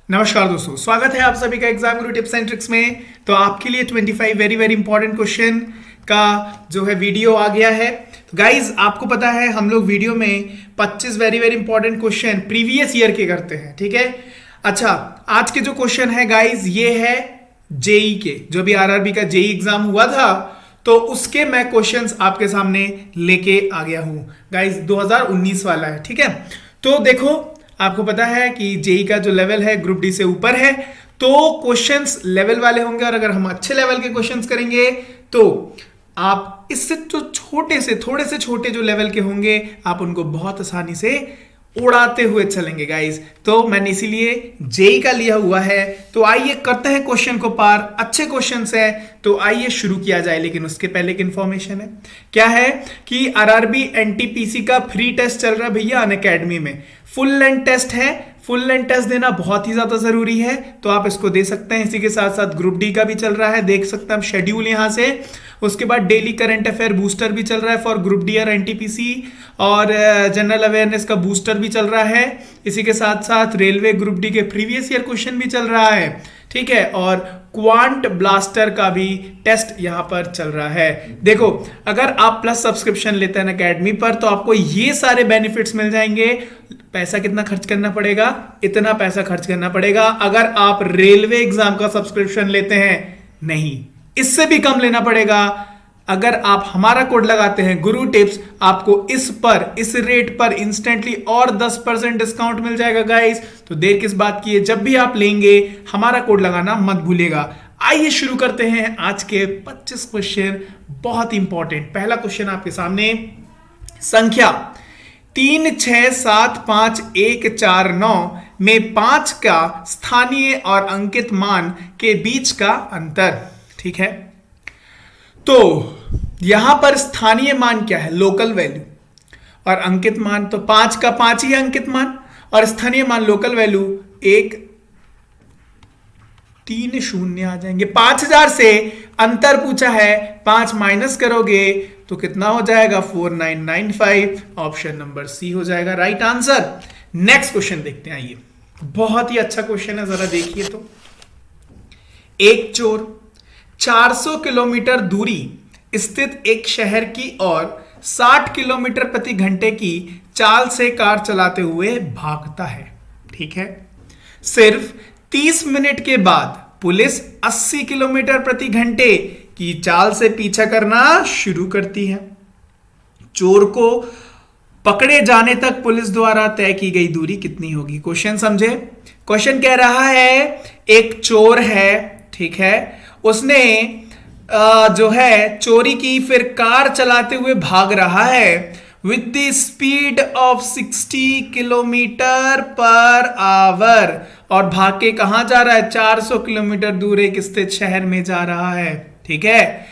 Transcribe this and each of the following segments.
नमस्कार दोस्तों, स्वागत है आप सभी का exam Guru tips and tricks में। तो आपके लिए 25 वेरी वेरी इंपॉर्टेंट क्वेश्चन का जो है वीडियो आ गया है। तो गाइज आपको पता है हम लोग वीडियो में 25 very very important question previous year के करते हैं, ठीक है। अच्छा, आज के जो क्वेश्चन है गाइज ये है जेई के, जो भी आरआरबी का जेई एग्जाम हुआ था तो उसके मैं क्वेश्चंस आपके सामने लेके आ गया हूं गाइज। 2019 वाला है, ठीक है। तो देखो, आपको पता है कि जेई का जो लेवल है ग्रुप डी से ऊपर है, तो क्वेश्चंस लेवल वाले होंगे। और अगर हम अच्छे लेवल के क्वेश्चंस करेंगे तो आप इससे जो थोड़े से छोटे जो लेवल के होंगे आप उनको बहुत आसानी से उड़ाते हुए चलेंगे गाइस। तो मैंने इसीलिए जेई का लिया हुआ है। तो आइए करते हैं क्वेश्चन को पार, अच्छे क्वेश्चंस है तो आइए शुरू किया जाए। लेकिन उसके पहले एक इंफॉर्मेशन है, क्या है कि आरआरबी एनटीपीसी का फ्री टेस्ट चल रहा है भैया अनअकैडमी में। फुल लेंथ टेस्ट है, फुल लेंथ टेस्ट देना बहुत ही ज्यादा जरूरी है, तो आप इसको दे सकते हैं। इसी के साथ साथ ग्रुप डी का भी चल रहा है, देख सकते हैं आप शेड्यूल यहां से। उसके बाद डेली करंट अफेयर बूस्टर भी चल रहा है फॉर ग्रुप डी और एनटीपीसी, और जनरल अवेयरनेस का बूस्टर भी चल रहा है। इसी के साथ साथ रेलवे ग्रुप डी के प्रीवियस ईयर क्वेश्चन भी चल रहा है, ठीक है। और क्वांट ब्लास्टर का भी टेस्ट यहां पर चल रहा है। देखो, अगर आप प्लस सब्सक्रिप्शन लेते हैं अकेडमी पर तो आपको ये सारे बेनिफिट्स मिल जाएंगे। पैसा कितना खर्च करना पड़ेगा? इतना पैसा खर्च करना पड़ेगा। अगर आप रेलवे एग्जाम का सब्सक्रिप्शन लेते हैं, नहीं, इससे भी कम लेना पड़ेगा। अगर आप हमारा कोड लगाते हैं गुरु टिप्स, आपको इस रेट पर इंस्टेंटली और 10% डिस्काउंट मिल जाएगा गाइस। तो देर किस बात की है, जब भी आप लेंगे हमारा कोड लगाना मत भूलिएगा। आइए शुरू करते हैं आज के 25 क्वेश्चन, बहुत इंपॉर्टेंट। पहला क्वेश्चन आपके सामने, संख्या 3, 6, 7, 5, 1, 4, 9 में 5 का स्थानीय और अंकित मान के बीच का अंतर, ठीक है। तो यहां पर स्थानीय मान क्या है? Local value. और अंकित मान तो 5 का 5 ही अंकित मान, और स्थानीय मान लोकल वैल्यू 1, 3 शून्य आ जाएंगे। 5000 से अंतर पूछा है, 5 माइनस करोगे तो कितना हो जाएगा? 4995। ऑप्शन नंबर सी हो जाएगा राइट आंसर। नेक्स्ट क्वेश्चन देखते हैं। आइए, बहुत ही अच्छा क्वेश्चन है, जरा देखिए। तो एक चोर 400 किलोमीटर दूरी स्थित एक शहर की ओर 60 किलोमीटर प्रति घंटे की चाल से कार चलाते हुए भागता है, ठीक है। सिर्फ 30 मिनट के बाद पुलिस 80 किलोमीटर प्रति घंटे की चाल से पीछा करना शुरू करती है। चोर को पकड़े जाने तक पुलिस द्वारा तय की गई दूरी कितनी होगी? क्वेश्चन समझे। क्वेश्चन कह रहा है एक चोर है, ठीक है, उसने जो है चोरी की, फिर कार चलाते हुए भाग रहा है with the speed of 60 kilometre per hour. और भाग के कहां जा रहा है? 400 किलोमीटर दूर एक स्थित शहर में जा रहा है, ठीक है।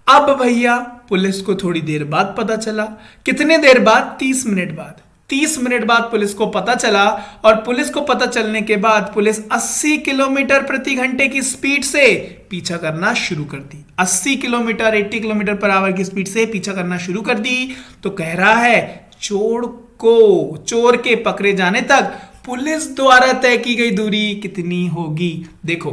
अब भैया पुलिस को थोड़ी देर बाद पता चला, कितने देर बाद? 30 मिनट बाद। 30 मिनट बाद पुलिस को पता चला, और पुलिस को पता चलने के बाद पुलिस 80 किलोमीटर प्रति घंटे की स्पीड से पीछा करना शुरू कर दी। 80 किलोमीटर 80 किलोमीटर पर आवर की स्पीड से पीछा करना शुरू कर दी। तो कह रहा है चोर के पकड़े जाने तक पुलिस द्वारा तय की गई दूरी कितनी होगी? देखो,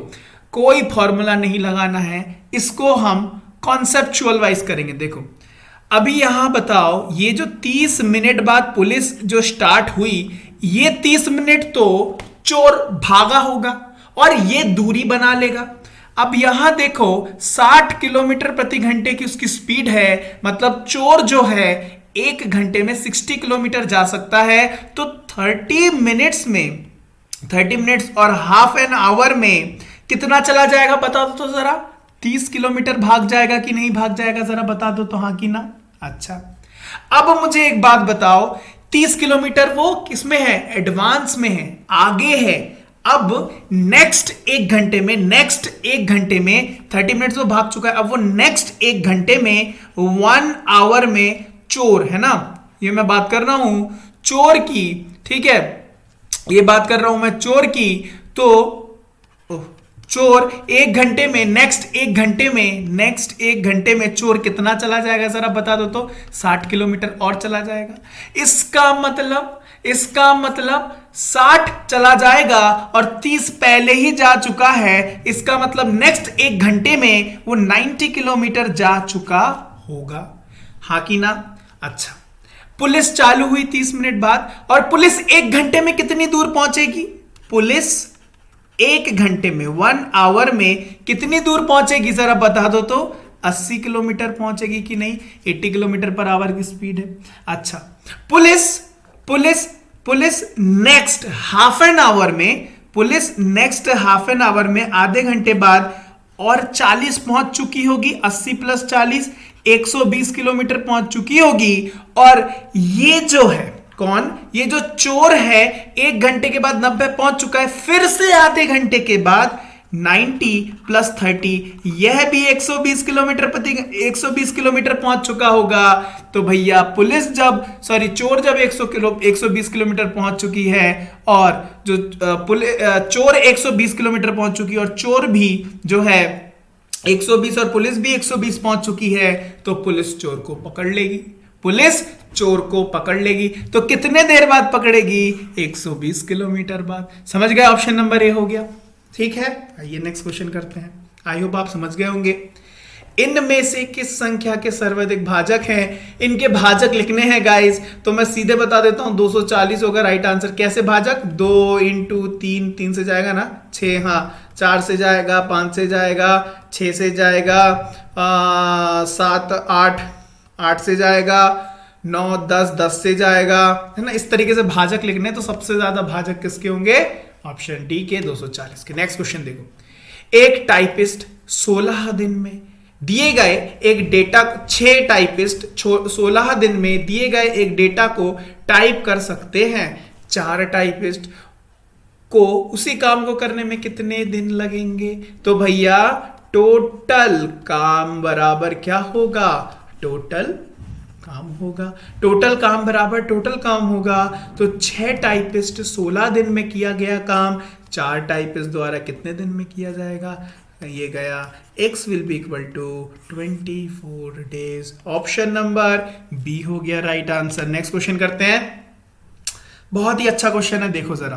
कोई फॉर्मूला नहीं लगाना है, इसको हम कॉन्सेप्चुअल वाइज करेंगे। देखो, अभी यहां बताओ, ये जो 30 मिनट बाद पुलिस जो स्टार्ट हुई, ये 30 मिनट तो चोर भागा होगा और ये दूरी बना लेगा। अब यहां देखो 60 किलोमीटर प्रति घंटे की उसकी स्पीड है, मतलब चोर जो है 1 घंटे में 60 किलोमीटर जा सकता है। तो 30 मिनट्स और हाफ एन आवर में कितना चला जाएगा बता दो तो जरा। 30 किलोमीटर भाग जाएगा कि नहीं भाग जाएगा, जरा बता दो तो, हाँ कि ना। अच्छा, अब मुझे एक बात बताओ, 30 किलोमीटर वो किसमें है? एडवांस में है, आगे है। अब नेक्स्ट 1 घंटे में 30 मिनट्स वो भाग चुका है, अब वो नेक्स्ट 1 घंटे में 1 आवर में चोर है ना, ये मैं बात कर रहा हूं चोर की, ठीक है, ये बात कर रहा हूं मैं चोर की। तो चोर 1 घंटे में, नेक्स्ट 1 घंटे में चोर कितना चला जाएगा जरा बता दो तो? 60 किलोमीटर और चला जाएगा। इसका इसका मतलब 60 चला जाएगा और 30 पहले ही जा चुका है, इसका मतलब नेक्स्ट 1 घंटे में वो 90 किलोमीटर जा चुका होगा, हाँ कि ना? अच्छा, पुलिस चालू हुई 30 मिनट बाद और पुलिस 1 घंटे में कितनी दूर पहुंचेगी? पुलिस 1 घंटे में 1 आवर में कितनी दूर पहुंचेगी जरा बता दो तो? 80 किलोमीटर पहुंचेगी कि नहीं? 80 किलोमीटर पर आवर की स्पीड है। अच्छा, police police police next half an hour में आधे घंटे बाद और 40 पहुंच चुकी होगी, 80 प्लस 40 120 किलोमीटर पहुंच चुकी होगी। और ये जो है कौन? ये जो चोर है 1 घंटे के बाद 90 पहुंच चुका है, फिर से आधे घंटे के बाद 90 प्लस 30 यह भी 120 किलोमीटर पहुंच चुका होगा। तो भैया चोर जब 120 किलोमीटर पहुंच चुकी है और जो चोर 120 किलोमीटर पहुंच चुकी है और चोर भी जो है 120 और पुलिस भी 120 पहुंच चुकी है, तो पुलिस चोर को पकड़ लेगी। तो कितने देर बाद पकड़ेगी? 120 किलोमीटर बाद। समझ गए? ऑप्शन नंबर ए हो गया। ठीक है, आइए नेक्स्ट क्वेश्चन करते हैं। आई होप आप समझ गए होंगे। इनमें से किस संख्या के सर्वाधिक भाजक हैं? इनके भाजक लिखने हैं गाइस, तो मैं सीधे बता देता हूं 240 होगा राइट आंसर। कैसे भाजक? 2 इंटू 3 से जाएगा ना 6, हाँ 4 से जाएगा, 5 से जाएगा, 6 से जाएगा, 7 8 से जाएगा, 9 10 से जाएगा, है ना? इस तरीके से भाजक लिखने। तो सबसे ज्यादा भाजक किसके होंगे? ऑप्शन डी के 240 के। नेक्स्ट क्वेश्चन देखो, एक टाइपिस्ट 16 दिन में दिए गए एक डेटा, 6 टाइपिस्ट 16 दिन में दिए गए एक डेटा को टाइप कर सकते हैं। 4 टाइपिस्ट को उसी काम को करने में कितने दिन लगेंगे? तो भैया टोटल काम बराबर क्या होगा? टोटल काम बराबर टोटल काम होगा। तो 6 टाइपिस्ट 16 दिन में किया गया काम 4 टाइपिस्ट द्वारा कितने दिन में किया जाएगा? ये गया x will be equal to 24 days. Option number B हो गया राइट आंसर। नेक्स्ट क्वेश्चन करते हैं। बहुत ही अच्छा क्वेश्चन है, देखो जरा।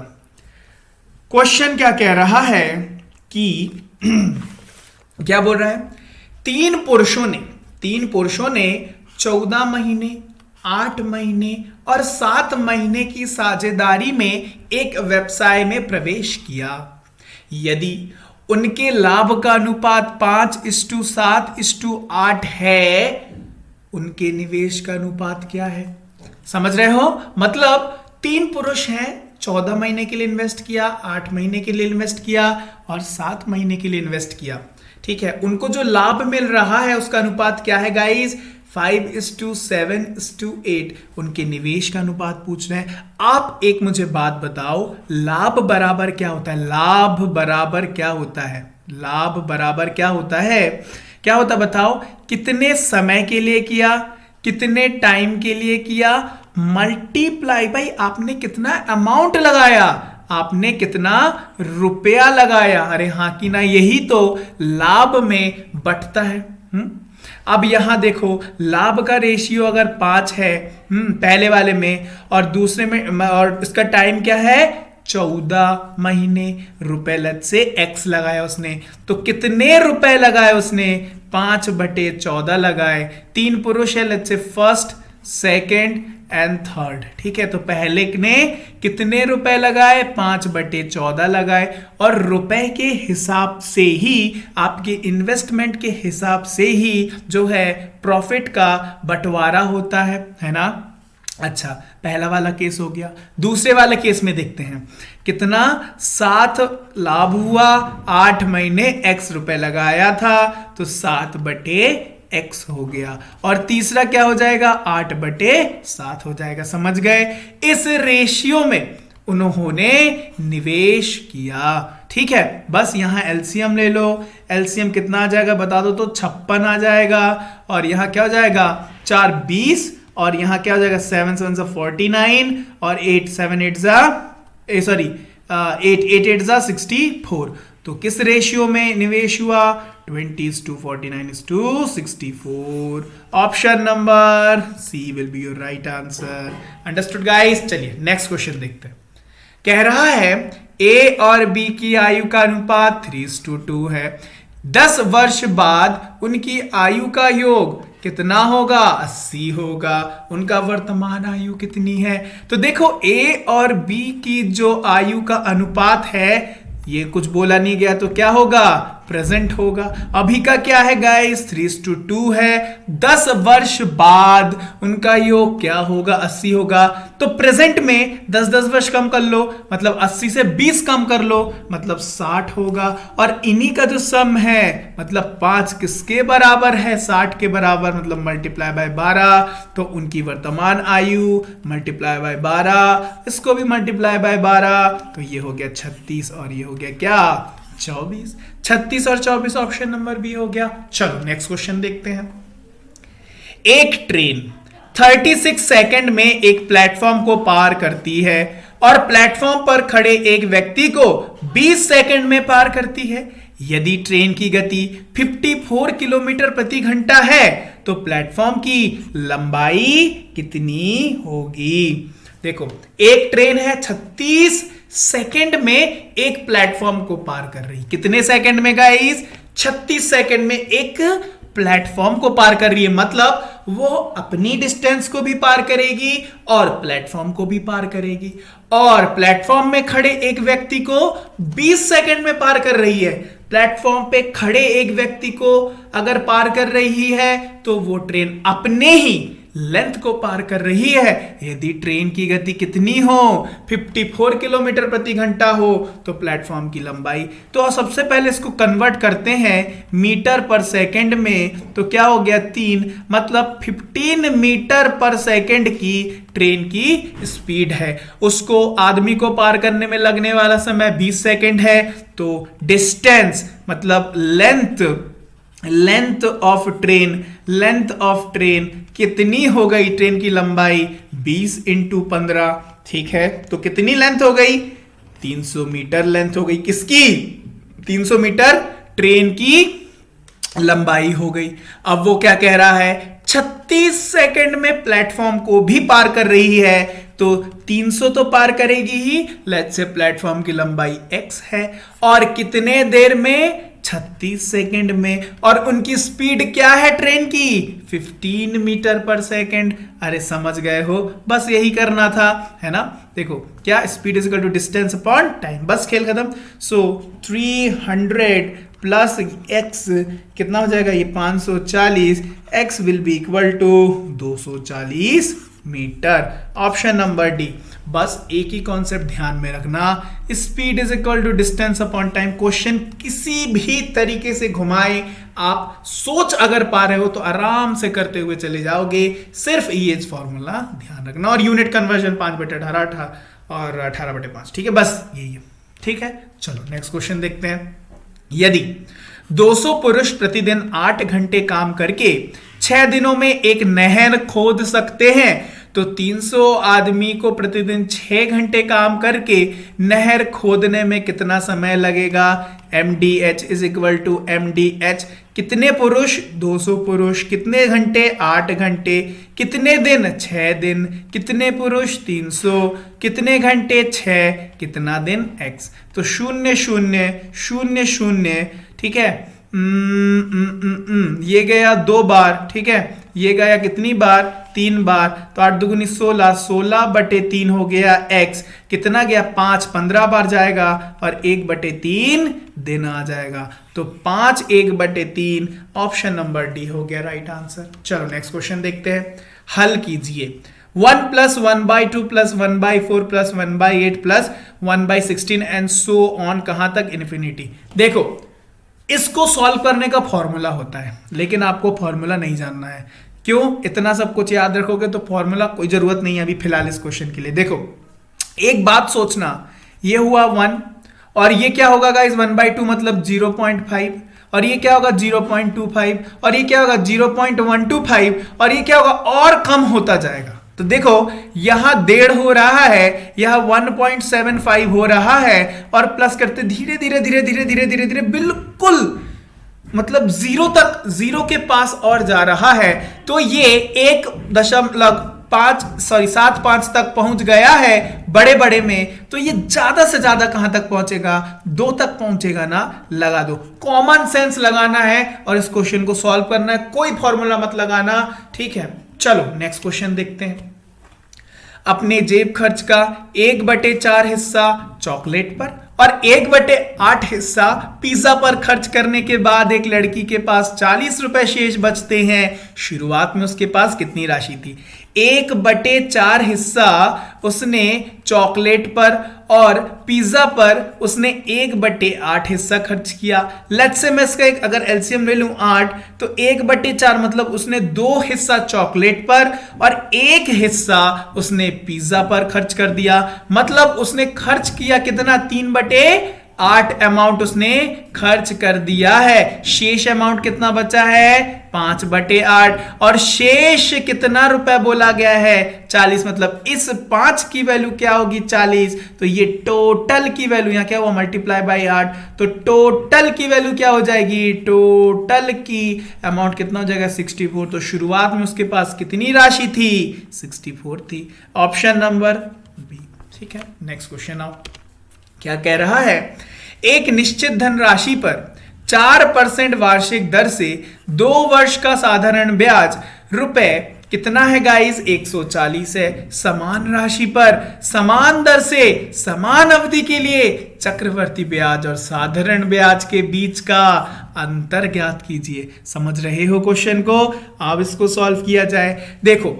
क्वेश्चन क्या कह रहा है कि क्या बोल रहा है? 3 पुरुषों ने 14 महीने, 8 महीने और 7 महीने की साझेदारी में एक व्यवसाय में प्रवेश किया। यदि उनके लाभ का अनुपात 5:7:8 है, उनके निवेश का अनुपात क्या है? समझ रहे हो? मतलब 3 पुरुष हैं, 14 महीने के लिए इन्वेस्ट किया, 8 महीने के लिए इन्वेस्ट किया और 7 महीने के लिए इन्वेस्ट किया। ठीक है, उनको जो लाभ मिल रहा है उसका अनुपात क्या है गाइस? 5:7:8। उनके निवेश का अनुपात पूछ रहे हैं। आप एक मुझे बात बताओ, लाभ बराबर क्या होता है? लाभ बराबर क्या होता है बताओ? कितने समय के लिए किया, कितने टाइम के लिए किया, मल्टीप्लाई बाई आपने कितना अमाउंट लगाया, आपने कितना रुपया लगाया। अरे हाँ कि ना, यही तो लाभ में बंटता है। अब यहां देखो, लाभ का रेशियो अगर 5 है पहले वाले में और दूसरे में, और इसका टाइम क्या है? 14 महीने। रुपए लग से x लगाया उसने, तो कितने रुपए लगाए उसने? 5/14 लगाए। 3 पुरुष है, लग से फर्स्ट, सेकेंड एंड थर्ड। ठीक है, तो पहले ने कितने रुपए लगाए? 5/14 लगाए। और रुपए के हिसाब से ही, आपके इन्वेस्टमेंट के हिसाब से ही जो है प्रॉफिट का बंटवारा होता है ना? अच्छा, पहला वाला केस हो गया। दूसरे वाले केस में देखते हैं कितना। 7 लाभ हुआ, 8 महीने x रुपए लगाया था, तो 7/x हो गया। और तीसरा क्या हो जाएगा? 8/7 हो जाएगा। समझ गए? इस रेशियो में उन्होंने निवेश किया। ठीक है, बस यहां एलसीएम ले लो। एलसीएम कितना आ जाएगा बता दो तो? 56 आ जाएगा। और यहां क्या हो जाएगा? 4 20 और यहां क्या हो जाएगा? 7 7 49 और 8 8 8 8 8 64। तो किस रेशियो में निवेश हुआ? 20:49:64. Option number C will be your right answer. Understood guys? चलिए नेक्स्ट क्वेश्चन देखते हैं. कह रहा है ए और बी की आयु का अनुपात 3:2 है. 10 वर्ष बाद उनकी आयु का योग कितना होगा? 80 होगा. उनका वर्तमान आयु कितनी है? तो देखो ए और बी की जो आयु का अनुपात है, ये कुछ बोला नहीं गया तो क्या होगा? प्रेजेंट होगा. अभी का क्या है गाइस? 3:2 है. 10 वर्ष बाद उनका योग क्या होगा? 80 होगा. तो प्रेजेंट में 10-10 वर्ष कम कर लो, मतलब 80 से 20 कम कर लो, मतलब 60 होगा. और इन्हीं का जो सम है, मतलब 5 किसके बराबर है? 60 के बराबर, मतलब मल्टीप्लाई बाय 12. तो उनकी वर्तमान आयु मल्टीप्लाई बाय 12, इसको भी मल्टीप्लाई बाय 12, तो ये हो गया 36 और ये हो गया क्या? 24. 36 और 24 ऑप्शन नंबर बी हो गया. चलो नेक्स्ट क्वेश्चन देखते हैं. एक ट्रेन 36 सेकंड में एक प्लेटफॉर्म को पार करती है और प्लेटफॉर्म पर खड़े एक व्यक्ति को 20 सेकंड में पार करती है. यदि ट्रेन की गति 54 किलोमीटर प्रति घंटा है तो प्लेटफॉर्म की लंबाई कितनी होगी? देखो, एक ट्रेन है 36 सेकंड में एक प्लेटफॉर्म को पार कर रही. कितने सेकंड में गाइस? 36 सेकंड में एक प्लेटफॉर्म को पार कर रही है. मतलब वो अपनी डिस्टेंस को भी पार करेगी और प्लेटफॉर्म को भी पार करेगी. और प्लेटफॉर्म में खड़े एक व्यक्ति को 20 सेकंड में पार कर रही है. प्लेटफॉर्म पे खड़े एक व्यक्ति को अगर पार कर रही है तो वो ट्रेन अपने ही लेंथ को पार कर रही है. यदि ट्रेन की गति कितनी हो? 54 किलोमीटर प्रति घंटा हो तो प्लेटफॉर्म की लंबाई. तो सबसे पहले इसको कन्वर्ट करते हैं मीटर पर सेकंड में, तो क्या हो गया? 3, मतलब 15 मीटर पर सेकंड की ट्रेन की स्पीड है. उसको आदमी को पार करने में लगने वाला समय 20 सेकंड है. तो डिस्टेंस मतलब लेंथ ऑफ ट्रेन कितनी हो गई? ट्रेन की लंबाई 20 × 15. ठीक है, तो कितनी लेंथ हो गई? 300 मीटर लेंथ हो गई. किसकी? 300 मीटर ट्रेन की लंबाई हो गई. अब वो क्या कह रहा है? 36 सेकंड में प्लेटफॉर्म को भी पार कर रही है, तो 300 तो पार करेगी ही. लेट्स से प्लेटफॉर्म की लंबाई x है. और कितने देर में? 36 सेकंड में. और उनकी स्पीड क्या है ट्रेन की? 15 मीटर पर सेकंड. अरे समझ गए हो, बस यही करना था, है ना. देखो क्या? Speed is equal to distance upon time. बस खेल खत्म. सो 300 प्लस x कितना हो जाएगा? ये 540. x will be equal to 240 metre. Option number D. बस एक ही कॉन्सेप्ट ध्यान में रखना, speed is equal to distance upon time. Question किसी भी तरीके से घुमाए, आप सोच अगर पा रहे हो तो आराम से करते हुए चले जाओगे. सिर्फ ये फॉर्मूला ध्यान रखना. और यूनिट कन्वर्जन 5/18 और 18/5. ठीक है, बस यही है. ठीक है, चलो नेक्स्ट क्वेश्चन देखते हैं. यदि 200 पुरुष प्रतिदिन 8 घंटे काम करके 6 दिनों में एक नहर खोद सकते हैं तो 300 आदमी को प्रतिदिन 6 घंटे काम करके नहर खोदने में कितना समय लगेगा? MDH is equal to MDH. कितने पुरुष? 200 पुरुष. कितने घंटे? 8 घंटे. कितने दिन? 6 दिन. कितने पुरुष? 300. कितने घंटे? 6. कितना दिन? x. तो 0 0 0 0. ठीक है, ये गया 2 बार. ठीक है, ये गया कितनी बार? 3 बार. तो 8 दूनी 16, 16/3 हो गया x. कितना गया? 5. 15 बार जाएगा और 1/3 दिन आ जाएगा. तो 5 1/3. ऑप्शन नंबर डी हो गया राइट आंसर. चलो नेक्स्ट क्वेश्चन देखते हैं. हल कीजिए. 1 + 1/2 + 1/4 + 1/8 + 1/16 एंड सो ऑन. कहां तक? इन्फिनिटी. देखो, इसको सॉल्व करने का फॉर्मूला होता है, लेकिन आपको फॉर्मूला नहीं जानना है. क्यों? इतना सब कुछ याद रखोगे तो फॉर्मूला कोई जरूरत नहीं है अभी फिलहाल इस क्वेश्चन के लिए. देखो, एक बात सोचना, ये हुआ 1 और ये क्या होगा गाइस? 1/2 मतलब 0.5 और ये क्या होगा? 0.25 और ये क्या होगा? 0.125 और ये क्या होगा? और कम होता जाएगा. तो देखो यहां 1.5 हो रहा है, यह 1.75 हो रहा है, और प्लस करते धीरे धीरे धीरे धीरे धीरे धीरे धीरे बिल्कुल मतलब जीरो तक, जीरो के पास और जा रहा है। तो ये 1.75 तक पहुंच गया है बड़े बड़े में। तो ये ज्यादा से ज्यादा कहां तक पहुंचेगा, 2 तक पहुंचेगा ना। लगा दो, कॉमन सेंस लगाना है और इस क्वेश्चन को सॉल्व करना है, कोई फॉर्मूला मत लगाना, ठीक है। चलो नेक्स्ट क्वेश्चन देखते हैं। अपने जेब खर्च का 1/4 हिस्सा चॉकलेट पर और 1/8 हिस्सा पिज्जा पर खर्च करने के बाद एक लड़की के पास 40 रुपए शेष बचते हैं। शुरुआत में उसके पास कितनी राशि थी? 1/4 हिस्सा उसने चॉकलेट पर और पिज्जा पर उसने 1/8 हिस्सा खर्च किया। लेट्स से मैं इसका एक अगर एलसीएम ले लूं 8, तो 1/4 मतलब उसने 2 हिस्सा चॉकलेट पर और 1 हिस्सा उसने पिज्जा पर खर्च कर दिया। मतलब उसने खर्च किया कितना? 3/8 अमाउंट उसने खर्च कर दिया है। शेष अमाउंट कितना बचा है? 5/8। और शेष कितना रुपए बोला गया है? 40। मतलब इस 5 की वैल्यू क्या होगी? 40। तो ये टोटल की वैल्यू यहां क्या हुआ? Multiply by 8। तो टोटल की वैल्यू क्या हो जाएगी? टोटल की अमाउंट कितना हो जाएगा? 64। तो शुरुआत में उसके पास कितनी राशि थी? 64 थी। ऑप्शन नंबर बी, ठीक है। नेक्स्ट क्वेश्चन आओ, क्या कह रहा है? एक निश्चित धनराशि पर 4% वार्षिक दर से 2 वर्ष का साधारण ब्याज रुपए कितना है गाइस? 140 है। समान राशि पर समान दर से समान अवधि के लिए चक्रवर्ती ब्याज और साधारण ब्याज के बीच का अंतर ज्ञात कीजिए। समझ रहे हो क्वेश्चन को? अब इसको सॉल्व किया जाए। देखो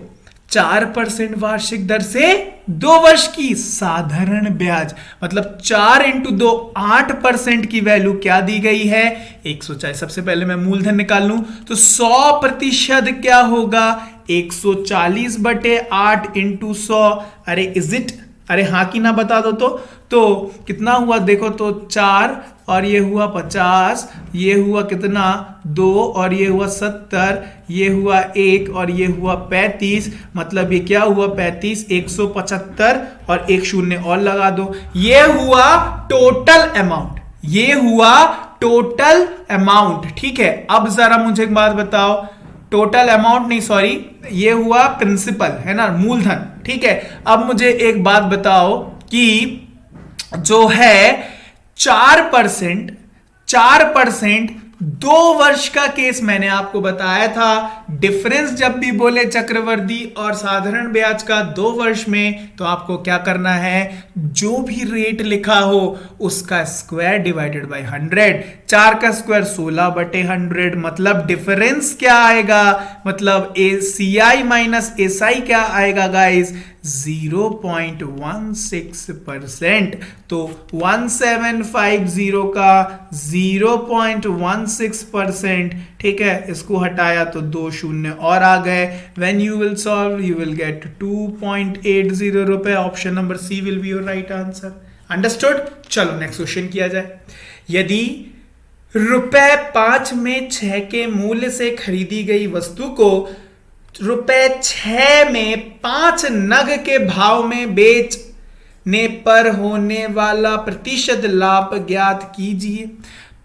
4% वार्षिक दर से 2 वर्ष की साधारण ब्याज, मतलब 4 × 2 8% की वैल्यू क्या दी गई है? 140। सबसे पहले मैं मूलधन निकाल लूं तो 100% क्या होगा? 140/8 × 100। अरे इज इट? अरे हाँ कि ना बता दो तो कितना हुआ? देखो तो 4 और ये हुआ 50, ये हुआ कितना? 2 और ये हुआ 70, ये हुआ 1 और ये हुआ 35। मतलब ये क्या हुआ? 35, 175 और 1 शून्य और लगा दो। ये हुआ टोटल अमाउंट, ये हुआ टोटल अमाउंट, ठीक है। अब जरा मुझे एक बात बताओ, टोटल अमाउंट नहीं, सॉरी, ये हुआ प्रिंसिपल है ना, मूलधन, ठीक है। अब मुझे एक बात बताओ कि जो है 4% 2 वर्ष का केस मैंने आपको बताया था। डिफरेंस जब भी बोले चक्रवर्ती और साधारण ब्याज का 2 वर्ष में, तो आपको क्या करना है? जो भी रेट लिखा हो उसका स्क्वायर डिवाइडेड बाय 100। 4 का स्क्वायर 16/100। मतलब डिफरेंस क्या आएगा? मतलब ACI माइनस SI क्या आएगा गाइस? 0.16%। तो 1750 का 0.16%, ठीक है। इसको हटाया तो 2 शून्य और आ गए। When you will solve you will get 2.80 रुपए। Option number C will be your right answer. Understood? चलो नेक्स्ट क्वेश्चन किया जाए। यदि रुपए 5 में 6 के मूल्य से खरीदी गई वस्तु को रुपए 6 में 5 नग के भाव में बेचने पर होने वाला प्रतिशत लाभ ज्ञात कीजिए।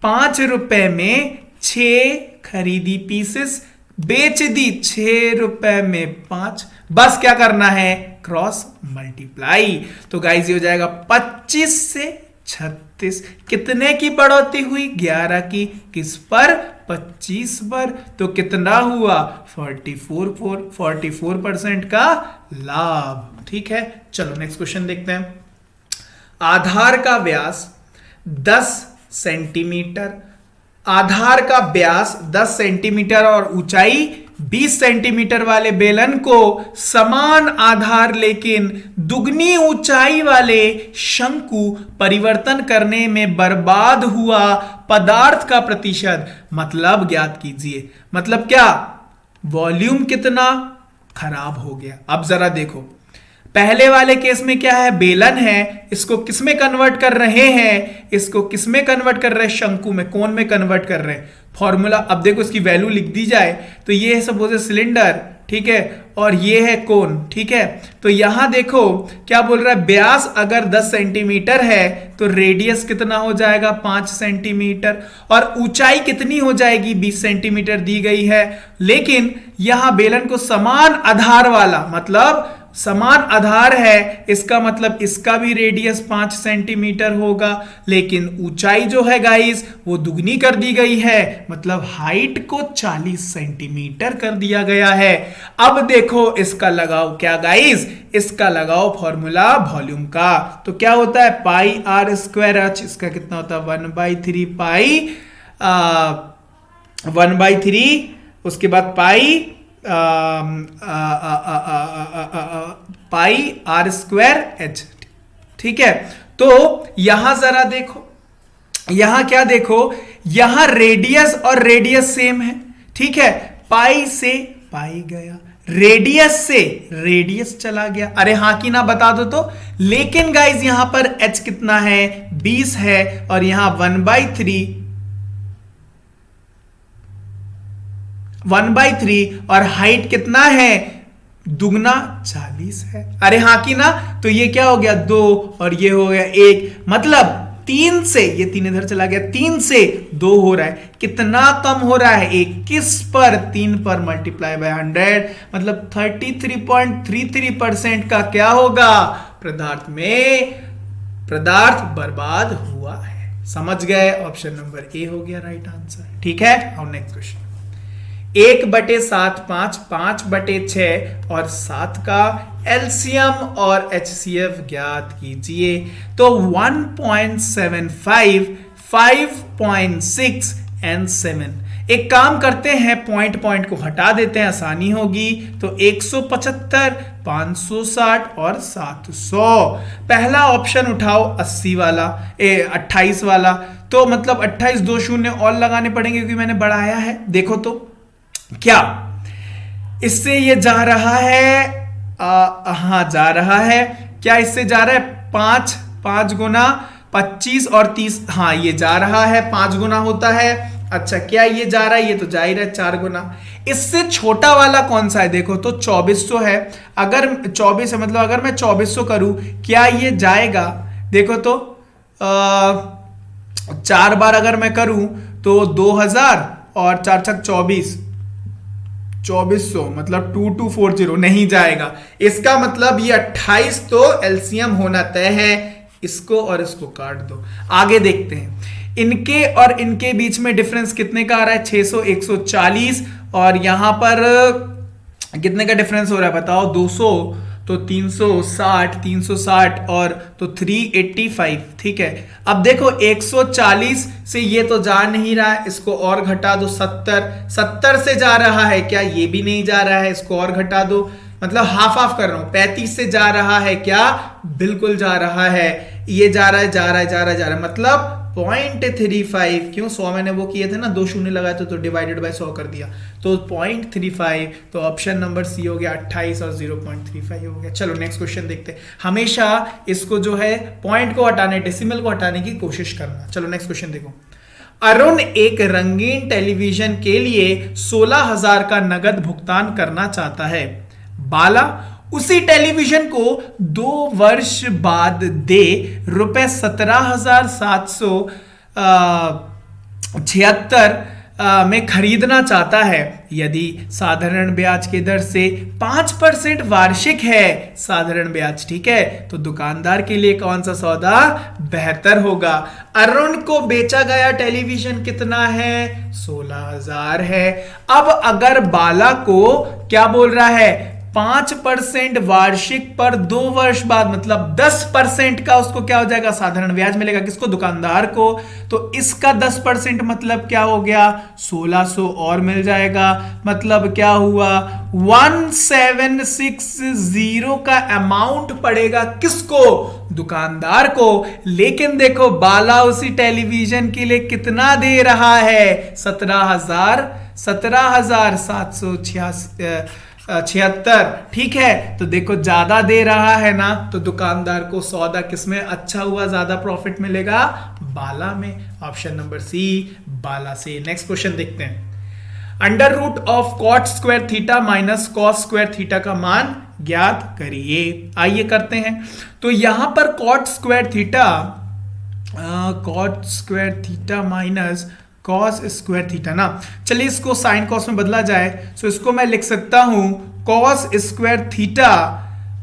5 रुपए में 6 खरीदी पीसेस, बेच दी 6 रुपए में 5। बस क्या करना है? Cross multiply. तो गाइस ये हो जाएगा 25 से 36। कितने की बढ़ोतरी हुई? 11 की। किस पर? 25 पर। तो कितना हुआ? 44% का लाभ, ठीक है। चलो नेक्स्ट क्वेश्चन देखते हैं। आधार का व्यास 10 सेंटीमीटर, आधार का व्यास 10 सेंटीमीटर और ऊंचाई 20 सेंटीमीटर वाले बेलन को समान आधार लेकिन दुगनी ऊंचाई वाले शंकु परिवर्तन करने में बर्बाद हुआ पदार्थ का प्रतिशत मतलब ज्ञात कीजिए। मतलब क्या? वॉल्यूम कितना खराब हो गया। अब जरा देखो, पहले वाले केस में क्या है? बेलन है, इसको किस में कन्वर्ट कर रहे हैं? इसको किस में कन्वर्ट कर रहे हैं? शंकु में, कोन में कन्वर्ट कर रहे हैं। फॉर्मूला अब देखो, इसकी वैल्यू लिख दी जाए तो ये सपोज सिलेंडर ठीक है, और ये है कोण, ठीक है। तो यहां देखो क्या बोल रहा है, व्यास अगर 10 सेंटीमीटर है तो रेडियस कितना हो जाएगा 5 सेंटीमीटर, और ऊंचाई कितनी हो जाएगी 20 सेंटीमीटर दी गई है। लेकिन यहां बेलन को समान आधार वाला, मतलब समान आधार है, इसका मतलब इसका भी रेडियस 5 सेंटीमीटर होगा, लेकिन ऊंचाई जो है गाइस वो दुगनी कर दी गई है, मतलब हाइट को 40 सेंटीमीटर कर दिया गया है। अब देखो इसका लगाओ क्या गाइस, इसका लगाओ फॉर्मूला वॉल्यूम का, तो क्या होता है पाई आर स्क्वायर एच, इसका कितना होता है 1/3 पाई 1/3, उसके बाद पाई पाई आर स्क्वायर एच, ठीक है। तो यहां जरा देखो, यहां क्या देखो, यहां रेडियस और रेडियस सेम है, ठीक है, पाई से पाई गया, रेडियस से रेडियस चला गया, अरे हाँ कि ना बता दो तो। लेकिन गाइज यहां पर एच कितना है 20 है, और यहां 1/3 और हाइट कितना है दुगना 40 है, अरे हाँ कि ना। तो ये क्या हो गया 2 और ये हो गया 1, मतलब 3 से, ये 3 इधर चला गया, 3 से 2 हो रहा है, कितना कम हो रहा है 21 पर 3 पर मल्टीप्लाई बाय 100, मतलब 33.33% का क्या होगा पदार्थ में, पदार्थ बर्बाद हुआ है। समझ गए, ऑप्शन नंबर ए हो गया राइट आंसर, ठीक है। और नेक्स्ट क्वेश्चन, 1/7 5, 5/6 और 7 का एलसीएम और एचसीएफ ज्ञात कीजिए। तो 1.75, 5.6 एंड 7। एक काम करते हैं, पॉइंट को हटा देते हैं, आसानी होगी। तो 175, 560 और 700। पहला ऑप्शन उठाओ 80 वाला, 28 वाला, तो मतलब 28 2 शून्य और लगाने पड़ेंगे क्योंकि मैंने बढ़ाया है। देखो तो क्या इससे ये जा रहा है, हाँ जा रहा है, क्या इससे जा रहा है 5 गुना 25 और 30, हाँ ये जा रहा है 5 गुना होता है। अच्छा क्या ये जा रहा है, ये तो जा ही रहा है 4 गुना। इससे छोटा वाला कौन सा है, देखो तो 2400 है, अगर 24 है मतलब अगर मैं 2400 करूं क्या ये जाएगा, देखो तो 4 बार अगर मैं करूं तो 2000 और 4 छक 2400 मतलब 2240 नहीं जाएगा। इसका मतलब ये 28 तो एलसीएम होना तय है। इसको और इसको काट दो। आगे देखते हैं, इनके और इनके बीच में डिफरेंस कितने का आ रहा है 600 140, और यहां पर कितने का डिफरेंस हो रहा है बताओ 200, तो 360 और तो 385, ठीक है। अब देखो 140 से ये तो जा नहीं रहा है, इसको और घटा दो 70 से जा रहा है क्या, ये भी नहीं जा रहा है, इसको और घटा दो, मतलब हाफ कर रहा हूं। 35 से जा रहा है क्या, बिल्कुल जा रहा है, ये जा रहा है, मतलब 0.35, क्यों 100 मैंने वो किए थे ना, 2 शून्य लगाए थे तो डिवाइडेड बाय 100 कर दिया, तो 0.35, तो ऑप्शन नंबर सी हो गया 28 और 0.35 हो गया। चलो नेक्स्ट क्वेश्चन देखते हैं। हमेशा इसको जो है पॉइंट को हटाने, डेसिमल को हटाने की कोशिश करना। चलो नेक्स्ट क्वेश्चन देखो। अरुण एक रंगीन टेलीविजन के लिए 16,000 का नगद भुगतान करना चाहता है। बाला उसी टेलीविजन को 2 वर्ष बाद दे ₹7,776 में खरीदना चाहता है। यदि साधारण ब्याज की दर से 5% वार्षिक है, साधारण ब्याज, ठीक है, तो दुकानदार के लिए कौन सा सौदा बेहतर होगा। अरुण को बेचा गया टेलीविजन कितना है 16,000 है। अब अगर बाला को क्या बोल रहा है 5% वार्षिक पर 2 वर्ष बाद, मतलब 10% का उसको क्या हो जाएगा साधारण ब्याज मिलेगा, किसको, दुकानदार को। तो इसका 10% मतलब क्या हो गया 1600 और मिल जाएगा, मतलब क्या हुआ 1760 का अमाउंट पड़ेगा किसको, दुकानदार को। लेकिन देखो बाला उसी टेलीविजन के लिए कितना दे रहा है 17,776, ठीक है। तो देखो ज्यादा दे रहा है ना, तो दुकानदार को सौदा किसमें अच्छा हुआ, ज्यादा प्रॉफिट मिलेगा बाला में। ऑप्शन नंबर सी बाला से। नेक्स्ट क्वेश्चन देखते हैं। Under root of cot square theta minus cos square theta का मान ज्ञात करिए। आइए करते हैं। तो यहां पर cot square theta minus cos square theta ना, चलिए इसको साइन कॉस में बदला जाए। सो इसको मैं लिख सकता हूं कॉस स्क्वायर थीटा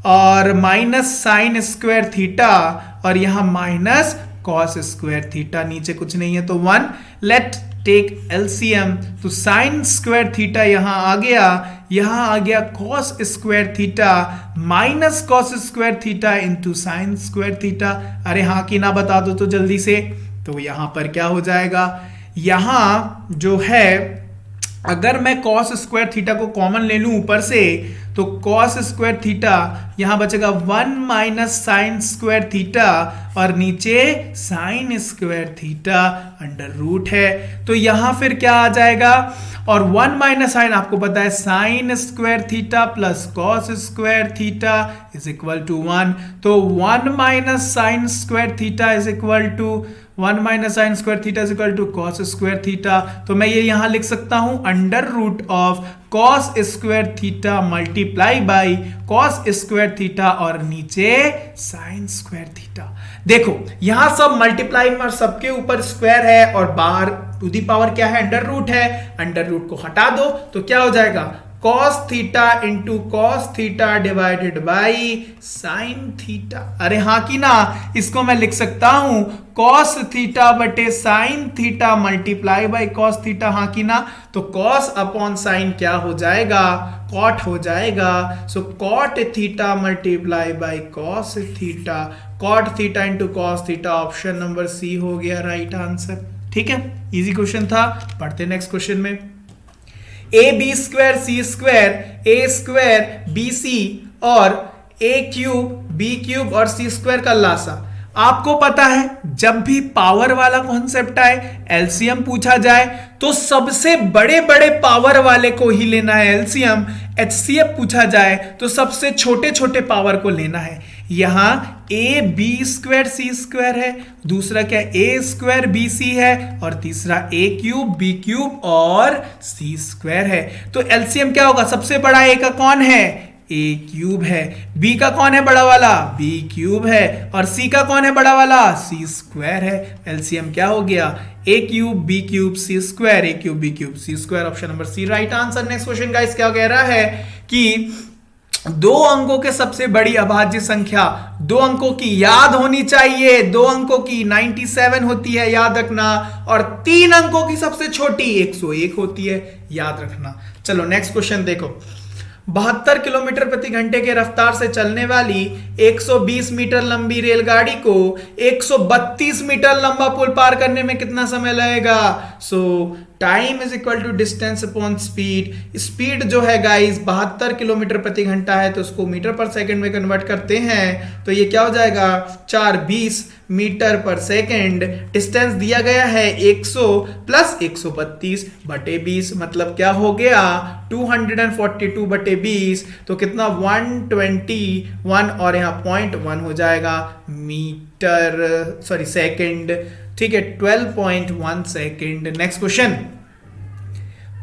और माइनस साइन स्क्वायर थीटा और यहां माइनस कॉस स्क्वायर थीटा, नीचे कुछ नहीं है तो 1। लेट टेक एलसीएम, तो साइन स्क्वायर थीटा यहां आ गया cos square theta minus cos square theta into sine square theta. अरे हाँ कि ना बता दो तो जल्दी से। तो यहां पर क्या हो जाएगा, यहां जो है अगर मैं कॉस स्क्वायर थीटा को कॉमन ले लूं ऊपर से, तो कॉस स्क्वायर थीटा यहां बचेगा 1 माइनस साइन स्क्वायर थीटा और नीचे sine square theta under root है। तो यहां फिर क्या आ जाएगा, और 1 माइनस साइन आपको पता है sine square theta plus cos square theta is equal to 1। तो 1 minus sine square theta is equal to 1 minus sine square theta is equal to cos square theta. तो मैं ये यहां लिख सकता हूं under root of cos square theta multiply by cos square theta और नीचे साइन स्क्वायर थीटा। देखो यहां सब मल्टीप्लाई में सबके ऊपर स्क्वायर है और बाहर टू दी पावर क्या है, अंडर रूट है। अंडर रूट को हटा दो तो क्या हो जाएगा, cos theta into cos theta divided by sine theta. अरे हाँ कि ना, इसको मैं लिख सकता हूं cos थीटा बटे sine theta multiply by cos theta. हाँ कि ना, तो cos अपॉन साइन क्या हो जाएगा, cot हो जाएगा। So cot theta multiply by cos theta, cot theta into cos theta, option number C हो गया राइट आंसर। ठीक है, इजी क्वेश्चन था। पढ़ते नेक्स्ट क्वेश्चन में। A B square C square A square B C और ए क्यूब बी क्यूब और सी square का लासा। आपको पता है जब भी पावर वाला कॉन्सेप्ट आए, एलसीएम पूछा जाए तो सबसे बड़े बड़े पावर वाले को ही लेना है एलसीएम। एचसीएफ पूछा जाए तो सबसे छोटे छोटे पावर को लेना है। यहां A B square C square है, दूसरा क्या ए स्क्वायर बी सी है और तीसरा ए क्यूब बी क्यूब और सी स्क्वायर है। तो एलसीएम क्या होगा, सबसे बड़ा ए का कौन है, ए क्यूब है। बी का कौन है बड़ा वाला, बी क्यूब है। और सी का कौन है बड़ा वाला, सी स्क्वायर है। एलसीएम क्या हो गया, a cube b cube c square, a cube b cube c square, option number c right answer. Next question guys क्या कह रहा है कि दो अंकों के सबसे बड़ी अभाज्य संख्या, दो अंकों की याद होनी चाहिए, दो अंकों की 97 होती है याद रखना, और 3 अंकों की सबसे छोटी 101 होती है याद रखना। चलो नेक्स्ट क्वेश्चन देखो। 72 किलोमीटर प्रति घंटे के रफ्तार से चलने वाली 120 मीटर लंबी रेलगाड़ी को 132 मीटर लंबा पुल पार करने में कितना समय लगेगा। So time is equal to distance upon speed. Speed जो है गाइस 72 किलोमीटर प्रति घंटा है तो उसको मीटर पर सेकंड में कन्वर्ट करते हैं तो ये क्या हो जाएगा 420 मीटर पर सेकंड। डिस्टेंस दिया गया है 100 प्लस 132 बटे 20 मतलब क्या हो गया 242 बटे 20 तो कितना 121 और यहाँ 0.1 हो जाएगा मीटर सेकंड। ठीक है 12.1 सेकंड। Next question.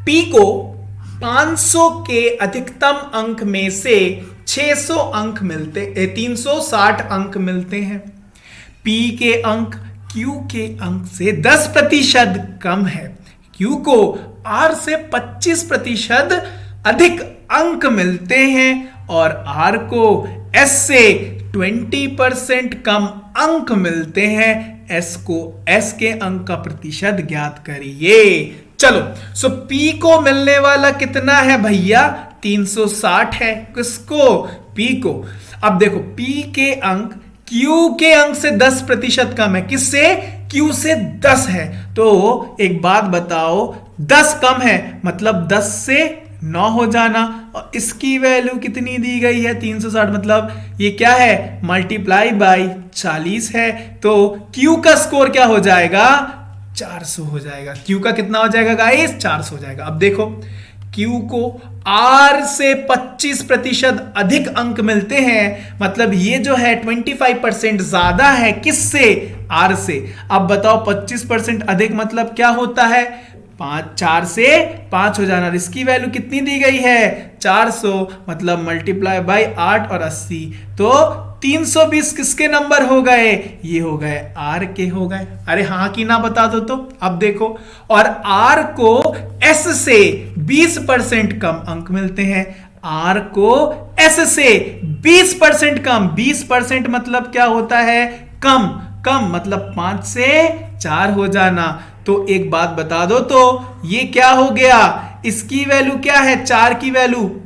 P को 500 के अधिकतम अंक में से 600 अंक मिलते 360 अंक मिलते हैं। P के अंक Q के अंक से 10% कम है। Q को R से 25% अधिक अंक मिलते हैं और R को S से 20% कम अंक मिलते हैं। S को S के अंक का प्रतिशत ज्ञात करिए। चलो सो P को मिलने वाला कितना है भैया 360 है। किसको P को। अब देखो P के अंक Q के अंक से 10% कम है। किससे Q से 10 है। तो एक बात बताओ 10 कम है मतलब 10 से 9 हो जाना और इसकी वैल्यू कितनी दी गई है 360 मतलब ये क्या है मल्टीप्लाई बाई 40 है। तो Q का स्कोर क्या हो जाएगा 400 हो जाएगा। Q का कितना हो जाएगा गाइस 400 हो जाएगा। अब देखो Q को R से 25% अधिक अंक मिलते हैं मतलब ये जो है 25% ज्यादा है किससे R से। अब बताओ 25% अधिक मतलब क्या होता है 4 से 5 हो जाना। इसकी वैल्यू कितनी दी गई है 400, मतलब मल्टीप्लाई बाय 8 और 80, तो 320 किसके नंबर हो गए, ये हो गए आर के हो गए। अरे हाँ कि ना बता दो तो। अब देखो, और आर को एस से 20% कम अंक मिलते हैं। आर को एस से 20% कम, 20% मतलब क्या होता है, कम। कम मतलब 5 से 4 हो जाना। तो एक बात बता दो तो, ये क्या हो गया, इसकी वैल्यू क्या है, 4 की वैल्यू,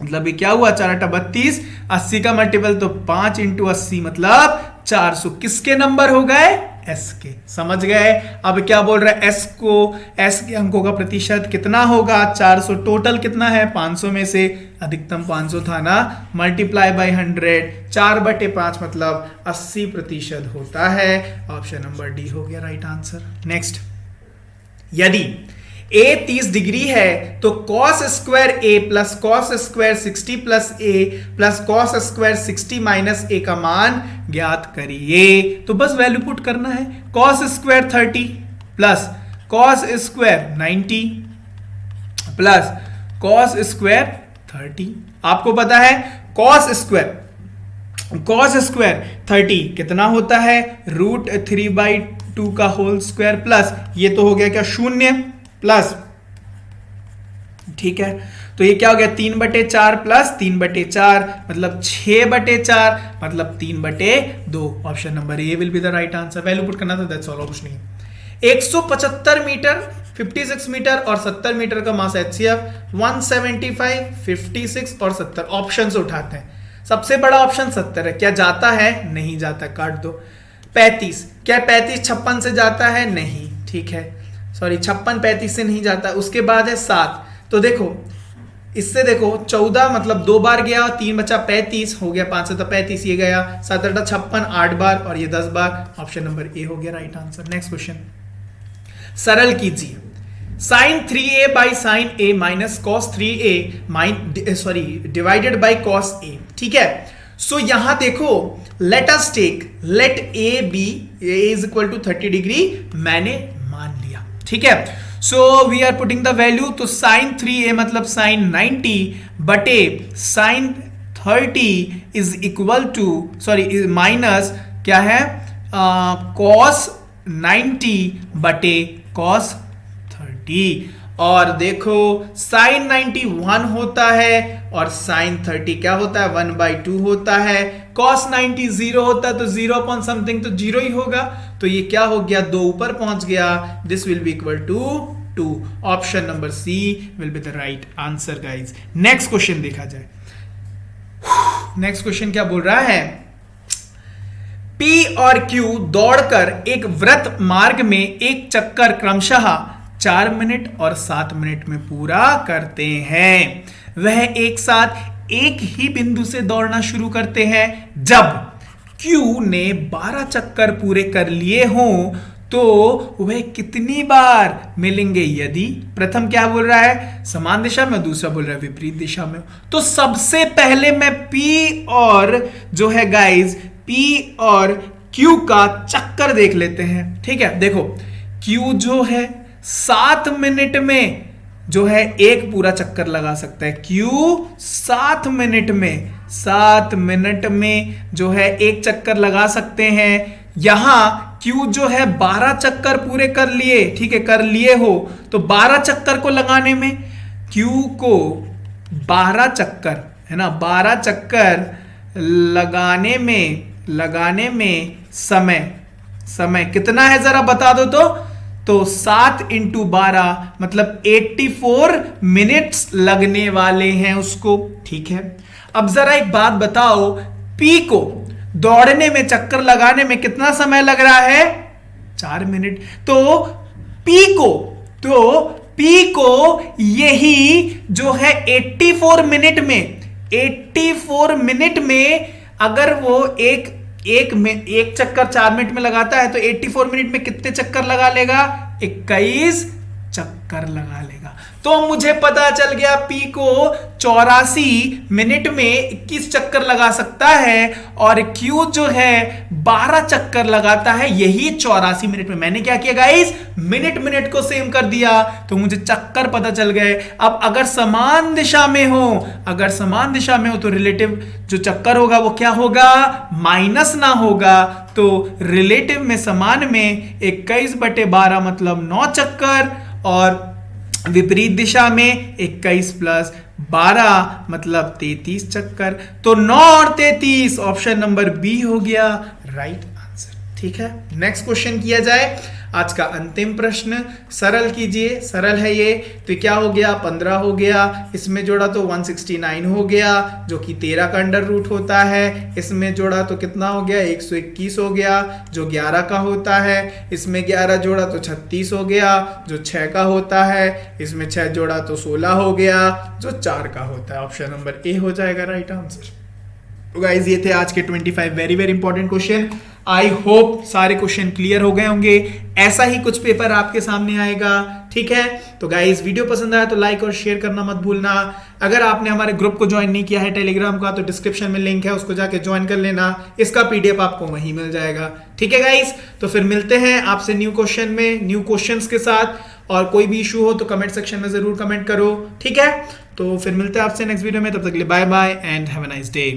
मतलब ये क्या हुआ, 4 8 32, 80 का मल्टीपल तो 5 इंटू 80 मतलब 400, किसके नंबर हो गए, एस के। समझ गए। अब क्या बोल रहा है, एस को, एस के अंकों का प्रतिशत कितना होगा 400, टोटल कितना है 500 में से अधिकतम 500 था ना, मल्टीप्लाई बाय 100, 4/5 मतलब 80% होता है। ऑप्शन नंबर डी हो गया राइट आंसर। नेक्स्ट, यदि a 30 डिग्री है तो cos square a plus cos square 60 plus a plus cos square 60 minus a का मान ज्ञात करिए। तो बस वैल्यू पुट करना है, cos square 30 plus cos square 90 plus cos square 30। आपको पता है cos स्क्वायर 30 कितना होता है, √3/2 का होल स्क्वायर प्लस ये तो हो गया क्या, 0 प्लस, ठीक है। तो ये क्या हो गया 3/4 प्लस 3/4 मतलब 6/4 मतलब 3/2। Option number A will be the right answer. Value put करना था, दैट्स ऑल, कुछ नहीं। 175 मीटर, 56 मीटर और 70 मीटर का मास HCF, 175, 56 और 70 ऑप्शन से उठाते हैं। सबसे बड़ा ऑप्शन 70 है, क्या जाता है, नहीं जाता, काट दो। 35, क्या 35 56 से जाता है, नहीं, ठीक है, सॉरी 56 35 से नहीं जाता। उसके बाद है 7, तो देखो इससे देखो 14 मतलब 2 बार गया, 3 बचा 35 हो गया, 5 से तो 35 ये गया, 7 8 56 8 बार और ये 10 बार। ऑप्शन नंबर ए हो गया राइट आंसर। नेक्स्ट क्वेश्चन, सरल कीजिए, sine 3a by sine a minus cos 3a sorry divided by cos a, ठीक है। सो यहां देखो, let us take, let a B is equal to 30 degree मैंने मान लिया, ठीक है। So we are putting the value, तो साइन 3a मतलब साइन 90 बटे sine 30 is equal to, sorry minus क्या है, कॉस 90 बटे कॉस 30। और देखो साइन 90 1 होता है और साइन 30 क्या होता है, 1/2 होता है। कॉस 90 0 होता है तो 0 अपॉन समथिंग तो 0 ही होगा। तो ये क्या हो गया, 2 ऊपर पहुंच गया, this will be equal to 2। Option number C will be the right answer guys. Next question देखा जाए। नेक्स्ट क्वेश्चन क्या बोल रहा है, P और Q दौड़कर एक वृत्त मार्ग में एक चक्कर क्रमशः 4 मिनट और 7 मिनट में पूरा करते हैं। वह एक साथ एक ही बिंदु से दौड़ना शुरू करते हैं। जब Q ने 12 चक्कर पूरे कर लिए हों तो वह कितनी बार मिलेंगे यदि, प्रथम क्या बोल रहा है समान दिशा में, दूसरा बोल रहा है विपरीत दिशा में। तो सबसे पहले मैं P और जो है गाइज P और Q का चक्कर देख लेते हैं, ठीक है। देखो Q जो है 7 मिनट में जो है एक पूरा चक्कर लगा सकता है। Q 7 मिनट में जो है एक चक्कर लगा सकते हैं। यहां Q जो है 12 चक्कर पूरे कर लिए, ठीक है, कर लिए हो तो 12 चक्कर को लगाने में Q को 12 चक्कर है ना, 12 चक्कर लगाने में समय कितना है जरा बता दो तो 7 × 12 मतलब 84 मिनट्स लगने वाले हैं उसको, ठीक है। अब जरा एक बात बताओ, P को दौड़ने में चक्कर लगाने में कितना समय लग रहा है, 4 मिनट। तो P को यही जो है 84 मिनट में अगर वो एक चक्कर 4 मिनट में लगाता है तो 84 मिनट में कितने चक्कर लगा लेगा, 21 चक्कर लगा लेगा। तो मुझे पता चल गया P को 84 मिनट में 21 चक्कर लगा सकता है और Q जो है 12 चक्कर लगाता है, यही 84 मिनट में। मैंने क्या किया गाइस, मिनट मिनट को सेम कर दिया तो मुझे चक्कर पता चल गए। अब अगर समान दिशा में हो तो रिलेटिव जो चक्कर होगा वो क्या होगा, माइनस ना होगा। तो रिलेटिव में समान में 21/12 मतलब 9 चक्कर और विपरीत दिशा में 21 + 12 मतलब 33 चक्कर। तो 9 और 33 ऑप्शन नंबर बी हो गया राइट आंसर। ठीक है, नेक्स्ट क्वेश्चन किया जाए। आज का अंतिम प्रश्न सरल कीजिए, सरल है ये। तो क्या हो गया, 15 हो गया, इसमें जोड़ा तो 169 हो गया जो कि 13 का अंडर रूट होता है। इसमें जोड़ा तो कितना हो गया, 121 हो गया जो 11 का होता है। इसमें 11 जोड़ा तो 36 हो गया जो 6 का होता है। इसमें 6 जोड़ा तो 16 हो गया जो 4 का होता है। ऑप्शन नंबर ए हो जाएगा राइट आंसर। तो गाइस ये थे आज के 25 very very important question. I hope सारे क्वेश्चन क्लियर हो गए होंगे। ऐसा ही कुछ पेपर आपके सामने आएगा। ठीक है, तो गाइस वीडियो पसंद आया तो लाइक और शेयर करना मत भूलना। अगर आपने हमारे ग्रुप को ज्वाइन नहीं किया है टेलीग्राम का, तो डिस्क्रिप्शन में लिंक है, उसको जाके ज्वाइन कर लेना। इसका पीडीएफ आपको वहीं मिल जाएगा। ठीक है गाइस, तो फिर मिलते हैं आपसे न्यू क्वेश्चन में, न्यू क्वेश्चंस के साथ। और कोई भी इशू हो तो कमेंट सेक्शन में जरूर कमेंट करो। ठीक है, तो फिर मिलते हैं आपसे नेक्स्ट वीडियो में। तब तक के लिए bye bye and have a nice day.